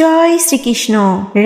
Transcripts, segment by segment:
জয় শ্রীকৃষ্ণ।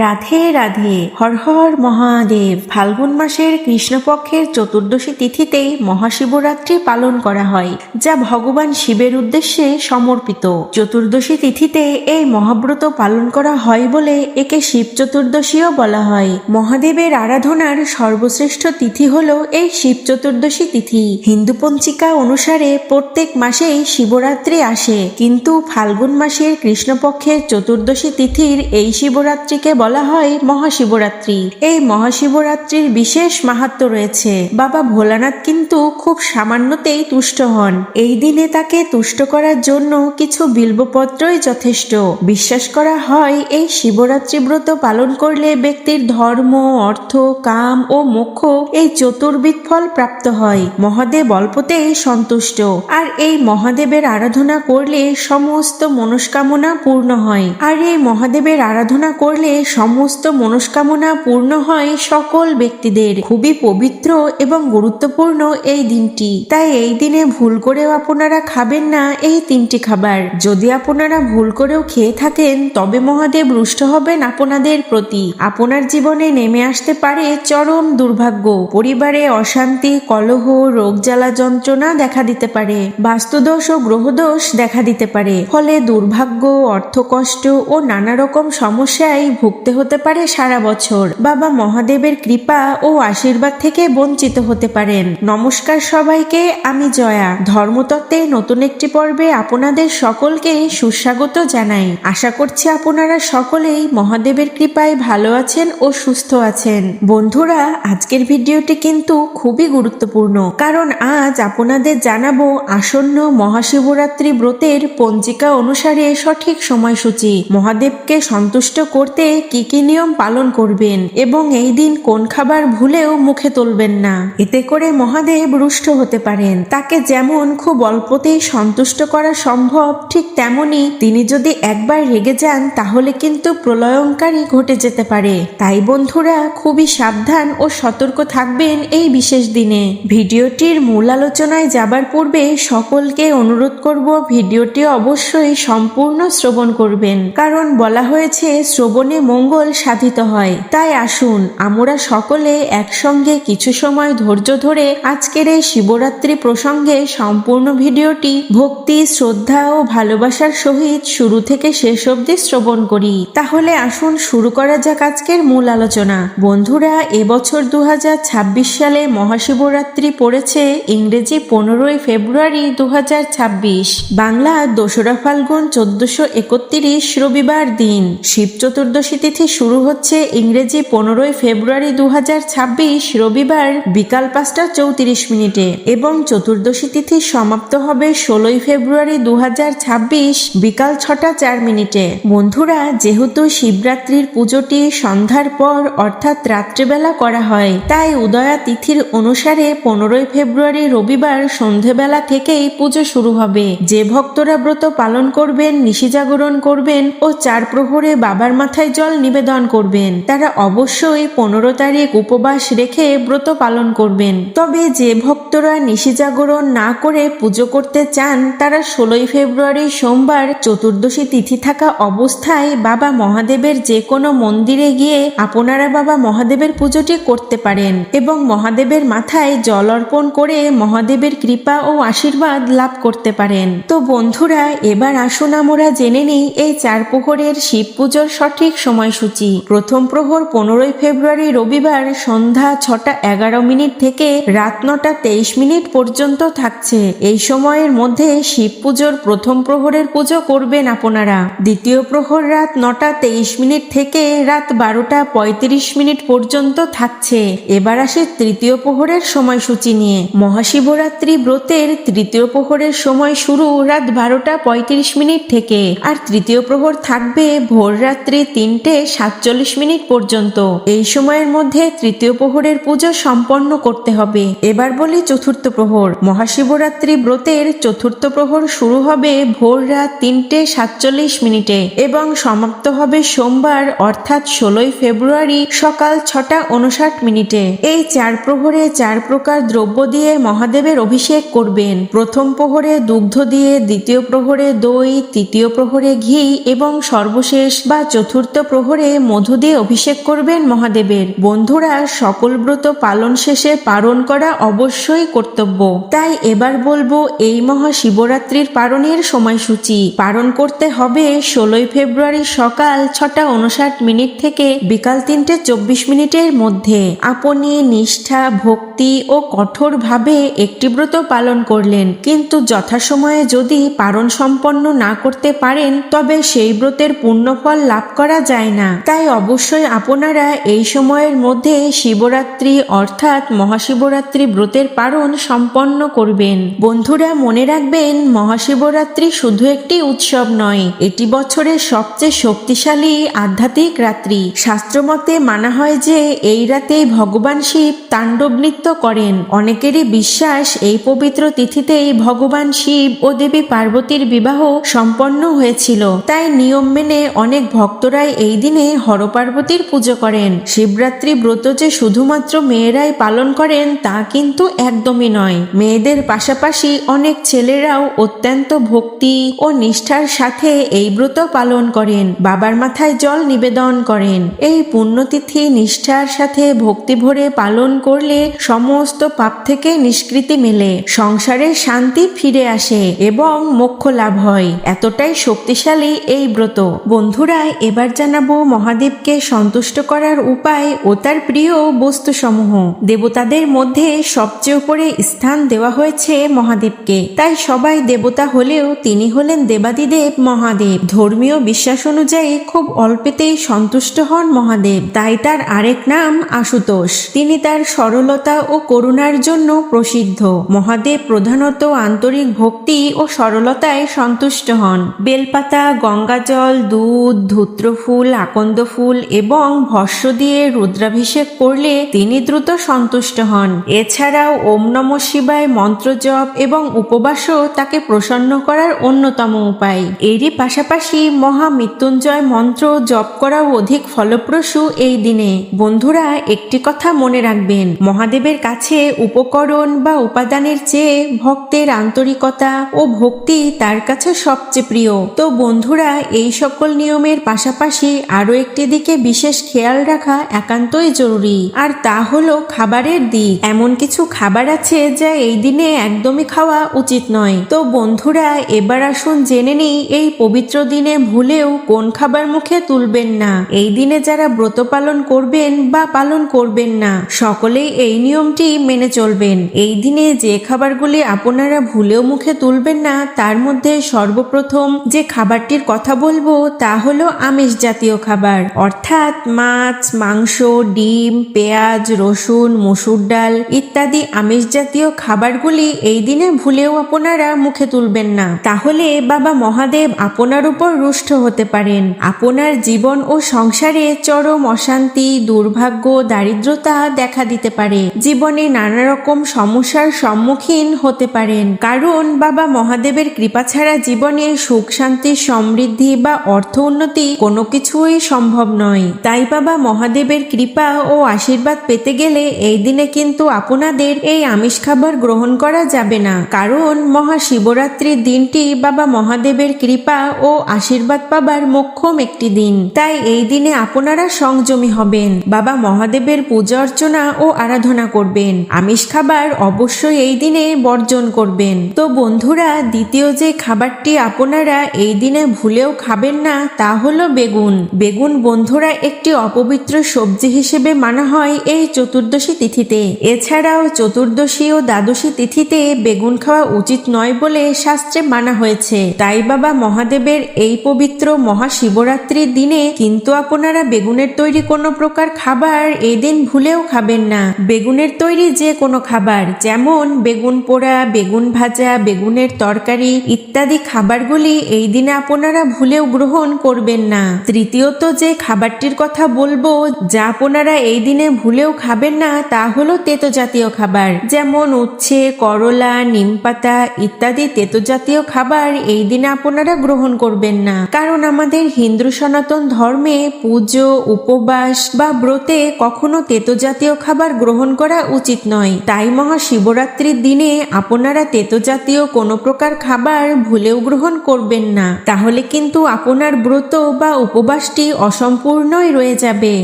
রাধে রাধে। হর হর মহাদেব। ফাল্গুন মাসের কৃষ্ণপক্ষের চতুর্দশী তিথিতে মহাশিবরাত্রি পালন করা হয়, যা ভগবান শিবের উদ্দেশ্যে সমর্পিত। চতুর্দশী তিথিতে এই মহাব্রত পালন করা হয় বলে একে শিব চতুর্দশীও বলা হয়। মহাদেবের আরাধনার সর্বশ্রেষ্ঠ তিথি হল এই শিব চতুর্দশী তিথি। হিন্দু পঞ্জিকা অনুসারে প্রত্যেক মাসেই শিবরাত্রি আসে, কিন্তু ফাল্গুন মাসের কৃষ্ণপক্ষের চতুর্দশী তিথির এই শিবরাত্রিকে বলা হয় মহাশিবরাত্রি। এই মহাশিবরাত্রির বিশেষ মাহাত্ম্য রয়েছে। বাবা ভোলানাথ কিন্তু খুব সামান্যতেই তুষ্ট হন। এই দিনে তাকে তুষ্ট করার জন্য কিছু বিল্বপত্রই যথেষ্ট। বিশ্বাস করা হয় এই শিবরাত্রি ব্রত পালন করলে ব্যক্তির ধর্ম, অর্থ, কাম ও মোক্ষ এই চতুর্বিধ ফল প্রাপ্ত হয়। মহাদেব অল্পতেই সন্তুষ্ট, আর এই মহাদেবের আরাধনা করলে সমস্ত মনস্কামনা পূর্ণ হয়। আর এই মহাদেবের আরাধনা করলে সমস্ত মনস্কামনা পূর্ণ হয় সকল ব্যক্তিদের। খুবই পবিত্র এবং গুরুত্বপূর্ণ এই দিনটি, তাই এই দিনে ভুল করেও আপনারা খাবেন না এই তিনটি খাবার। যদি আপনারা ভুল করেও খেয়ে থাকেন তবে মহাদেব রুষ্ট হবেন আপনাদের প্রতি। আপনার জীবনে নেমে আসতে পারে চরম দুর্ভাগ্য, পরিবারে অশান্তি, কলহ, রোগ জ্বালা যন্ত্রণা দেখা দিতে পারে, বাস্তুদোষ ও গ্রহদোষ দেখা দিতে পারে। ফলে দুর্ভাগ্য, অর্থকষ্ট ও নানা রকম সমস্যায় ভুগতে হতে পারে সারা বছর। বাবা মহাদেবের কৃপা ও আশীর্বাদ থেকে বঞ্চিত হতে পারেন। নমস্কার সবাইকে, আমি জয়া। ধর্মতত্ত্বে নতুন একটি পর্বে আপনাদের সকলকে সুস্বাগত জানাই। আশা করছি আপনারা সকলেই মহাদেবের কৃপায় ভালো আছেন ও সুস্থ আছেন। বন্ধুরা, আজকের ভিডিওটি কিন্তু খুবই গুরুত্বপূর্ণ, কারণ আজ আপনাদের জানাবো আসন্ন মহাশিবরাত্রি ব্রতের পঞ্জিকা অনুসারে সঠিক সময়সূচি, মহাদেবকে সন্তুষ্ট করতে কি কি নিয়ম পালন করবেন এবং এই দিন কোন খাবার ভুলেও মুখে তুলবেন না। এতে করে মহাদেব রুষ্ট হতে পারেন। তাকে যেমন খুব অল্পতেই সন্তুষ্ট করা সম্ভব, ঠিক তেমনি তিনি যদি একবার রেগে যান তাহলে কিন্তু প্রলয়ঙ্কারী ঘটে যেতে পারে। তাই বন্ধুরা, খুবই সাবধান ও সতর্ক থাকবেন এই বিশেষ দিনে। ভিডিওটির মূল আলোচনায় যাবার পূর্বে সকলকে অনুরোধ করব ভিডিওটি অবশ্যই সম্পূর্ণ শ্রবণ করবেন, কারণ বলা হয়েছে শ্রবণে মঙ্গল সাধিত হয়। তাই আসুন আমরা সকলে একসঙ্গে কিছু সময় ধৈর্য ধরে আজকের এই শিবরাত্রি প্রসঙ্গে সম্পূর্ণ ভিডিওটি ভক্তি, শ্রদ্ধা ও ভালোবাসার সহিত শুরু থেকে শেষ অবধি শ্রবণ করি। তাহলে আসুন শুরু করা যাক আজকের মূল আলোচনা। বন্ধুরা, এবছর 2026 সালে মহাশিবরাত্রি পড়েছে ইংরেজি 15ই ফেব্রুয়ারি 2026, বাংলা 2রা ফাল্গুন 1431 রবিবার দিন। শিব চতুর্দশী তিথি শুরু হচ্ছে ইংরেজি 15ই ফেব্রুয়ারি 2026 রবিবার বিকাল 5টা 34 এবং চতুর্দশী তিথি সমাপ্ত হবে 16ই ফেব্রুয়ারি 2026 বিকাল 6টা 4। বন্ধুরা, যেহেতু শিবরাত্রির পুজোটি সন্ধ্যার পর অর্থাৎ রাত্রিবেলা করা হয়, তাই উদয়া তিথির অনুসারে 15ই ফেব্রুয়ারি রবিবার সন্ধেবেলা থেকেই পুজো শুরু হবে। যে ভক্তরা ব্রত পালন করবেন, নিশি জাগরণ করবেন ও 4 প্রহরে বাবার মাথায় জল নিবেদন করবেন, তারা অবশ্যই 15 তারিখ উপবাস রেখে ব্রত পালন করবেন। তবে যে ভক্তরা নিশি জাগরণ না করে পুজো করতে চান, তারা 16ই ফেব্রুয়ারি সোমবার চতুর্দশী তিথি থাকা অবস্থায় বাবা মহাদেবের যে কোনো মন্দিরে গিয়ে আপনারা বাবা মহাদেবের পুজোটি করতে পারেন এবং মহাদেবের মাথায় জল অর্পণ করে মহাদেবের কৃপা ও আশীর্বাদ লাভ করতে পারেন। তো বন্ধুরা, এবার আসুন আমরা জেনে নিই এই 4 প্রহরের শিব পুজোর সঠিক সময়সূচি। প্রথম প্রহর 15ই ফেব্রুয়ারি রবিবার সন্ধ্যা 6টা 11 থেকে রাত 9টা 23 পর্যন্ত থাকছে। এই সময়ের মধ্যে শিব পুজোর প্রথম প্রহরের পুজো করবেন আপনারা। দ্বিতীয় প্রহর রাত 9টা 23 থেকে রাত 12টা 35 পর্যন্ত থাকছে। এবার আসে তৃতীয় প্রহরের সময়সূচি নিয়ে। মহাশিবরাত্রি ব্রতের তৃতীয় প্রহরের সময় শুরু রাত 12টা 35 থেকে, আর তৃতীয় প্রহর থাকবে ভোর রাত্রি 3টে 47 পর্যন্ত। এই সময়ের মধ্যে তৃতীয় প্রহরের পুজো সম্পন্ন করতে হবে। এবার বলি চতুর্থ প্রহর। মহাশিবরাত্রি ব্রতের চতুর্থ প্রহর শুরু হবে ভোর রাত 3টে 47 এবং সমাপ্ত হবে সোমবার অর্থাৎ 16ই ফেব্রুয়ারি সকাল 6টা 59। এই 4 প্রহরে 4 প্রকার দ্রব্য দিয়ে মহাদেবের অভিষেক করবেন। প্রথম প্রহরে দুগ্ধ দিয়ে, দ্বিতীয় প্রহরে দই, তৃতীয় প্রহরে ঘি এবং সর্ব সর্বশেষ বা চতুর্থ প্রহরে মধু দিয়ে অভিষেক করবেন মহাদেবের। বন্ধুরা, সকল ব্রত পালন শেষে পারণ করা অবশ্যই কর্তব্য। তাই এবার বলবো এই মহাশিবরাত্রির পারণের সময়সূচি। পারণ করতে হবে 16 ফেব্রুয়ারি সকাল 6:59 থেকে বিকাল 3:24 মধ্যে। আপনি নিষ্ঠা, ভক্তি ও কঠোরভাবে একটি ব্রত পালন করলেন, কিন্তু যথাসময়ে যদি পারণ সম্পন্ন না করতে পারেন তবে সেই ব্রতের পুণ্যফল লাভ করা যায় না। তাই অবশ্যই আপনারা এই সময়ের মধ্যে শিবরাত্রি অর্থাৎ মহাশিবরাত্রি ব্রতের পারণ সম্পন্ন করবেন। বন্ধুরা, মনে রাখবেন মহাশিবরাত্রি শুধু একটি উৎসব নয়, এটি বছরের সবচেয়ে শক্তিশালী আধ্যাত্মিক রাত্রি। শাস্ত্রমতে মানা হয় যে এই রাতেই ভগবান শিব তাণ্ডব নৃত্য করেন। অনেকেরই বিশ্বাস এই পবিত্র তিথিতেই ভগবান শিব ও দেবী পার্বতীর বিবাহ সম্পন্ন হয়েছিল। তাই নিয়ম মেনে অনেক ভক্তরাই এই দিনে হরপার্বতীর পুজো করেন। শিবরাত্রি ব্রত যে শুধুমাত্র মেয়েরাই পালন করেন তা কিন্তু একদমই নয়। মেয়েদের পাশাপাশি অনেক ছেলেরাও অত্যন্ত ভক্তি ও নিষ্ঠার সাথে এই ব্রত পালন করেন, বাবার মাথায় জল নিবেদন করেন। এই পুণ্যতিথি নিষ্ঠার সাথে ভক্তি ভরে পালন করলে সমস্ত পাপ থেকে নিষ্কৃতি মেলে, সংসারে শান্তি ফিরে আসে এবং মোক্ষ লাভ হয়। এতটাই শক্তিশালী এই ব্রত। বন্ধুরা, এবার জানাবো মহাদেবকে সন্তুষ্ট করার উপায় ও তার প্রিয় বস্তুসমূহ। দেবতাদের মধ্যে সবচেয়ে উপরে স্থান দেওয়া হয়েছে মহাদেবকে। তাই সবাই দেবতা হলেও তিনি হলেন দেবাদিদেব মহাদেব। ধর্মীয় বিশ্বাস অনুযায়ী খুব অল্পেতেই সন্তুষ্ট হন মহাদেব, তাই তার আরেক নাম আশুতোষ। তিনি তার সরলতা ও করুণার জন্য প্রসিদ্ধ। মহাদেব প্রধানত আন্তরিক ভক্তি ও সরলতায় সন্তুষ্ট হন। বেলপাতা, গঙ্গাজল, দুধ, ধূত্রফুল, আকন্দ ফুল এবং ভস্য দিয়ে রুদ্রাভিষেক করলে তিনি দ্রুত সন্তুষ্ট হন। এছাড়াও ওম নমঃ শিবায় মন্ত্র জপ এবং উপবাসও তাকে প্রসন্ন করার অন্যতম উপায়। এরই পাশাপাশি মহামৃত্যুঞ্জয় মন্ত্র জপ করাও অধিক ফলপ্রসূ এই দিনে। বন্ধুরা, একটি কথা মনে রাখবেন, মহাদেবের কাছে উপকরণ বা উপাদানের চেয়ে ভক্তের আন্তরিকতা ও ভক্তি তার কাছে সবচেয়ে প্রিয়। তো বন্ধুরা, এই সকল নিয়মের পাশাপাশি আরো একটি দিকে বিশেষ খেয়াল রাখা একান্তই জরুরি, আর তা হলো খাবারের দিক। এমন কিছু খাবার আছে যা এই দিনে একদমই খাওয়া উচিত নয়। তো বন্ধুরা, এবার আসুন জেনে নিই এই পবিত্র দিনে ভুলেও কোন খাবার মুখে তুলবেন না। এই দিনে যারা ব্রত পালন করবেন বা পালন করবেন না, সকলেই এই নিয়মটি মেনে চলবেন। এই দিনে যে খাবারগুলি আপনারা ভুলেও মুখে তুলবেন না, তার মধ্যে সর্বপ্রথম যে খাবারটির কথা বলবো তা হলো আমিষ জাতীয় খাবার, অর্থাৎ মাছ, মাংস, ডিম, পেঁয়াজ, রসুন, মসুর ডাল ইত্যাদি আমিষ জাতীয় খাবারগুলি এই দিনে ভুলেও আপনারা মুখে তুলবেন না। তাহলে বাবা মহাদেব আপনার উপর রুষ্ট হতে পারেন। আপনার জীবন ও সংসারে চরম অশান্তি, দুর্ভাগ্য, দারিদ্রতা দেখা দিতে পারে। জীবনে নানা রকম সমস্যার সম্মুখীন হতে পারেন, কারণ বাবা মহাদেবের কৃপা ছাড়া জীবনে সুখ, শান্তি, সমৃদ্ধি বা অর্থ উন্নতি কোনো কিছুই সম্ভব নয়। তাই বাবা মহাদেবের কৃপা ও আশীর্বাদ পেতে গেলে এই দিনে কিন্তু আপনাদের এই আমিষ খাবার গ্রহণ করা যাবে না, কারণ মহাশিবরাত্রির দিনটি বাবা মহাদেবের কৃপা ও আশীর্বাদ পাবার মোক্ষম একটি দিন। তাই এই দিনে আপনারা সংযমী হবেন, বাবা মহাদেবের পূজা অর্চনা ও আরাধনা করবেন। আমিষ খাবার অবশ্যই এই দিনে বর্জন করবেন। তো বন্ধুরা, দ্বিতীয় যে খাবারটি আপনারা এই দিনে ভুলেও খাবেন না তা হলো বেগুন। বেগুন বন্ধুরা একটি অপবিত্র সবজি হিসেবে মানা হয় এই চতুর্দশী তিথিতে। এছাড়াও চতুর্দশী ও দ্বাদশী তিথিতে বেগুন খাওয়া উচিত নয় বলে শাস্ত্রে মানা হয়েছে। তাই বাবা মহাদেবের এই পবিত্র মহাশিবরাত্রির দিনে কিন্তু আপনারা বেগুনের তৈরি কোনো প্রকার খাবার এই দিন ভুলেও খাবেন না। বেগুনের তৈরি যে কোনো খাবার, যেমন বেগুন পোড়া, বেগুন ভাজা, বেগুনের তরকারি ইত্যাদি খাবারগুলি এই দিনে আপনারা ভুলেও গ্রহণ করবেন না। তৃতীয়ত যে খাবারটির কথা বলবো যা আপনারা এই দিনে ভুলেও খাবেন না তা হলো তেতো জাতীয় খাবার, যেমন উচ্ছে, করলা, নিমপাতা ইত্যাদি তেতো জাতীয় খাবার এই দিনে আপনারা গ্রহণ করবেন না। কারণ আমাদের হিন্দু সনাতন ধর্মে পুজো, উপবাস বা ব্রতে কখনো তেতো জাতীয় খাবার গ্রহণ করা উচিত নয়। তাই মহাশিবরাত্রির দিনে আপনারা তেতো জাতীয় কোনো প্রকার খাবার ভুলেও গ্রহণ করবেন না। তাহলে কিন্তু আপনার আপনার ব্রত বা উপবাসটি অসম্পূর্ণই রয়ে যাবে।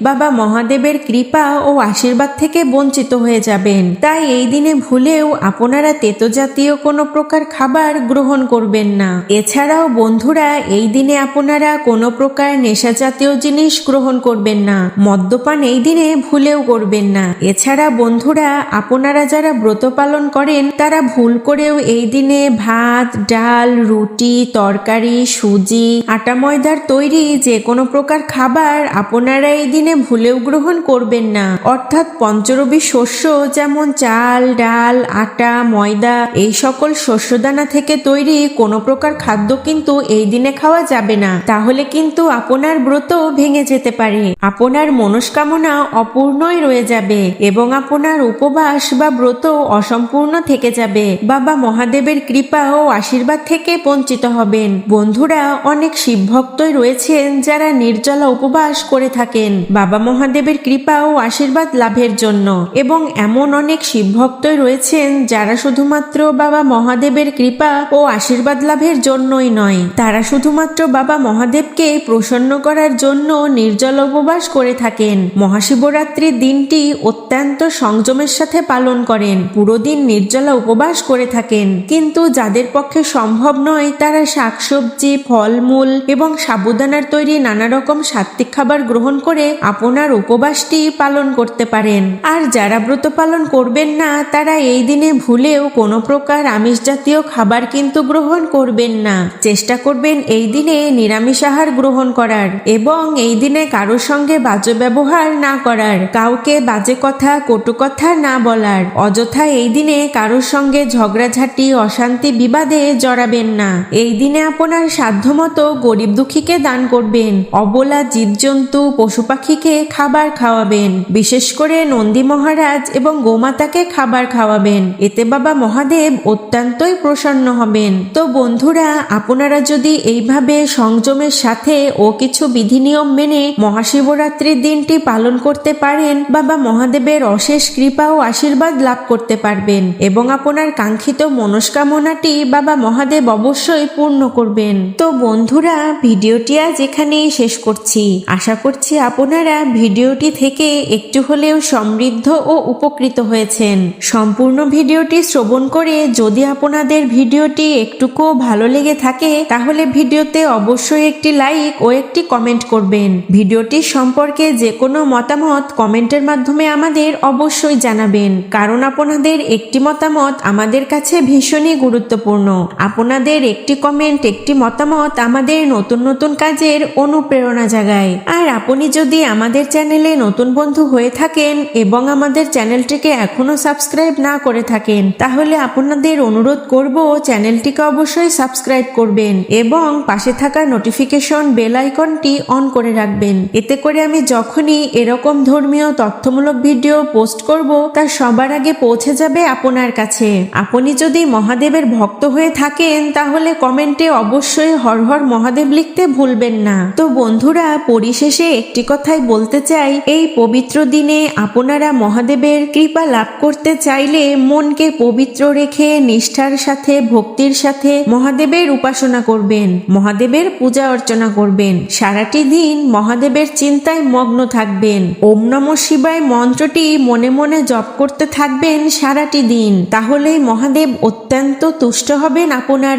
বাবা মহাদেবের কৃপা ও আশীর্বাদ থেকে বঞ্চিত হয়ে যাবেন। তাই এই দিনে ভুলেও আপনারা তেতো জাতীয় কোনো প্রকার খাবার গ্রহণ করবেন না। এছাড়াও বন্ধুরা, এই দিনে আপনারা কোনো প্রকার নেশা জাতীয় জিনিস গ্রহণ করবেন না। মদ্যপান এই দিনে ভুলেও করবেন না। এছাড়া বন্ধুরা, আপনারা যারা ব্রত পালন করেন তারা ভুল করেও এই দিনে ভাত, ডাল, রুটি, তরকারি, সুজি, আটা ময়দার তৈরি যে কোনো প্রকার খাবার আপনারা এই দিনে ভুলেও গ্রহণ করবেন না। অর্থাৎ পঞ্চরবি শস্য যেমন চাল, ডাল, আটা, ময়দা এই সকল শস্যদানা থেকে তৈরি কোনো প্রকার খাদ্য কিন্তু এই দিনে খাওয়া যাবে না। তাহলে কিন্তু আপনার ব্রত ভেঙে যেতে পারে, আপনার মনস্কামনা অপূর্ণই রয়ে যাবে এবং আপনার উপবাস বা ব্রত অসম্পূর্ণ থেকে যাবে। বাবা মহাদেবের কৃপা ও আশীর্বাদ থেকে বঞ্চিত হবেন। বন্ধুরা, অনেক শিব ভক্তই রয়েছেন যারা নির্জলা উপবাস করে থাকেন বাবা মহাদেবের কৃপা ও আশীর্বাদ লাভের জন্য, এবং এমন অনেক শিব ভক্তই রয়েছেন যারা শুধুমাত্র বাবা মহাদেবের কৃপা ও আশীর্বাদ লাভের জন্যই নয়, তারা শুধুমাত্র বাবা মহাদেবকে প্রসন্ন করার জন্য নির্জল উপবাস করে থাকেন। মহাশিবরাত্রির দিনটি অত্যন্ত সংযমের সাথে পালন করেন, পুরো দিন নির্জলা উপবাস করে থাকেন। কিন্তু যাদের পক্ষে সম্ভব নয় তারা শাকসবজি, ফলমূল এবং সাবুদানার তৈরি নানা রকম সাত্ত্বিক খাবার গ্রহণ করে আপনার উপবাসটি পালন করতে পারেন। আর যারা ব্রত পালন করবেন না তারা এই দিনে ভুলেও কোনো প্রকার আমিষ জাতীয় খাবার কিন্তু গ্রহণ করবেন না। চেষ্টা করবেন এই দিনে নিরামিষ আহার গ্রহণ করার এবং এই দিনে কারোর সঙ্গে বাজে ব্যবহার না করার, কাউকে বাজে কথা, কটু কথা না বলার, অযথা এই দিনে কারোর সঙ্গে ঝগড়াঝাটি, অশান্তি, বিবাদে জড়াবেন না। এই দিনে আপনার সাধ্যমতো গরিব দুঃখীকে দান করবেন, অবলা জীবজন্তু, পশু পাখিকে খাবার খাওয়াবেন, বিশেষ করে নন্দী মহারাজ এবং গোমাতাকে খাবার খাওয়াবেন। এতে বাবা মহাদেব অত্যন্তই প্রসন্ন হবেন। তো বন্ধুরা, আপনারা যদি এইভাবে সংযমের সাথে ও কিছু বিধি নিয়ম মেনে মহাশিবরাত্রির দিনটি পালন করতে পারেন, বাবা মহাদেবের অশেষ কৃপা ও আশীর্বাদ লাভ করতে পারবেন এবং আপনার কাঙ্ক্ষিত মনস্কামনাটি বাবা মহাদেব অবশ্যই পূর্ণ করবেন। তো বন্ধুরা, ভিডিওটি আজ এখানেই শেষ করছি। আশা করছি আপনারা ভিডিওটি থেকে একটু হলেও সমৃদ্ধ ও উপকৃত হয়েছেন। সম্পূর্ণ ভিডিওটি শ্রবণ করে যদি আপনাদের ভিডিওটি একটুকুও ভালো লেগে থাকে তাহলে ভিডিওতে অবশ্যই একটি লাইক ও একটি কমেন্ট করবেন। ভিডিওটি সম্পর্কে যে কোনো মতামত কমেন্টের মাধ্যমে আমাদের অবশ্যই জানাবেন, কারণ আপনাদের একটি মতামত আমাদের কাছে ভীষণই গুরুত্বপূর্ণ। আপনাদের একটি কমেন্ট, একটি মতামত আমাদের নতুন নতুন কাজের অনুপ্রেরণা জাগায়। আর আপনি যদি আমাদের চ্যানেলে নতুন বন্ধু হয়ে থাকেন এবং আমাদের চ্যানেলটিকে এখনো সাবস্ক্রাইব না করে থাকেন তাহলে আপনাদের অনুরোধ করব চ্যানেলটিকে অবশ্যই সাবস্ক্রাইব করবেন এবং পাশে থাকা নোটিফিকেশন বেল আইকনটি অন করে রাখবেন। এতে করে আমি যখনই এরকম ধর্মীয় তথ্যমূলক ভিডিও পোস্ট করব তা সবার আগে পৌঁছে যাবে আপনার কাছে। আপনি যদি মহাদেবের ভক্ত হয়ে থাকেন তাহলে কমেন্টে অবশ্যই হর হর মহাদেব লিখতে ভুলবেন না। তো বন্ধুরা, পরিশেষে একটি কথাই বলতে চাই, এই পবিত্র দিনে আপনারা মহাদেবের কৃপা লাভ করতে চাইলে মনকে পবিত্র রেখে নিষ্ঠার সাথে, ভক্তির সাথে মহাদেবের উপাসনা করবেন, মহাদেবের পূজা অর্চনা করবেন। সারাটি দিন মহাদেবের চিন্তায় মগ্ন থাকবেন। ওম নমঃ শিবায় মন্ত্রটি মনে মনে জপ করতে থাকবেন সারাটি দিন। তাহলেই মহাদেব অত্যন্ত তুষ্ট হবেন আপনার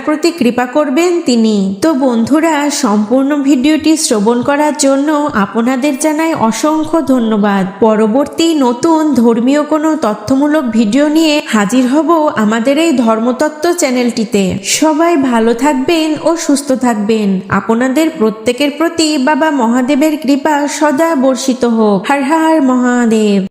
প্রতি কৃপা করবেন তিনি। তো বন্ধুরা, সম্পূর্ণ ভিডিওটি শ্রবণ করার জন্য আপনাদের জানাই অসংখ্য ধন্যবাদ। পরবর্তী নতুন ধর্মীয় কোনো তথ্যমূলক ভিডিও নিয়ে হাজির হব আমাদের এই ধর্মতত্ত্ব চ্যানেলটিতে। সবাই ভালো থাকবেন ও সুস্থ থাকবেন। আপনাদের প্রত্যেকের প্রতি বাবা মহাদেবের কৃপা সদা বর্ষিত হোক। হর হর মহাদেব।